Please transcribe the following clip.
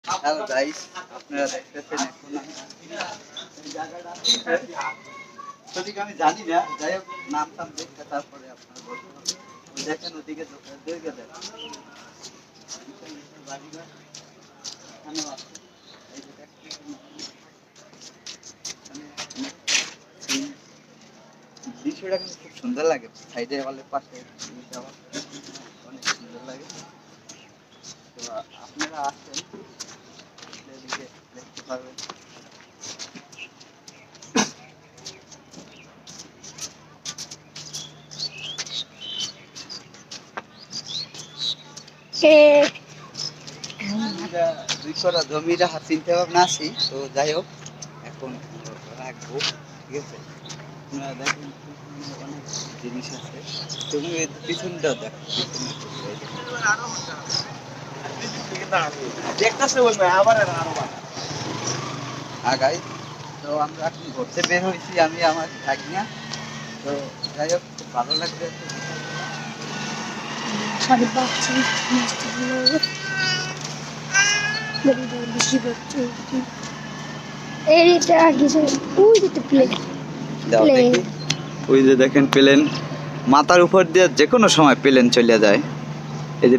Hello guys, আপনারা দেখতেছেন এখন এই জায়গাটা সঠিক আমি জানি না, যাই হোক নাম টাম দেখতে তারপরে আপনার বলতে হবে। দেখেন ওদিকে দেখে দেন বাড়িঘর এখানেও আছে। এই যে দেখতেছেন দৃশ্যটা কিন্তু খুব সুন্দর লাগে, সাইডে ওয়ালের পাশে অনেক সুন্দর লাগে। তো আপনারা আসেন, এদিকে দেখতে পারবেন। দুই করা জমিটা চিন্তা ভাবনা আছি, তো যাই হোক এখন রাখবো, ঠিক আছে। আপনারা দেখেন অনেক জিনিস আছে, তুমি পিছনটাও দেখো, আগাই। তো আমরা এখন ঘুরতে বের হয়েছি, আমি আমার ভাগনা। তো যাই হোক খুব ভালো লাগবে। ওই যে দেখেন প্লেন, মাথার উপর দিয়ে যে কোনো সময় প্লেন চলে যায়। এই যে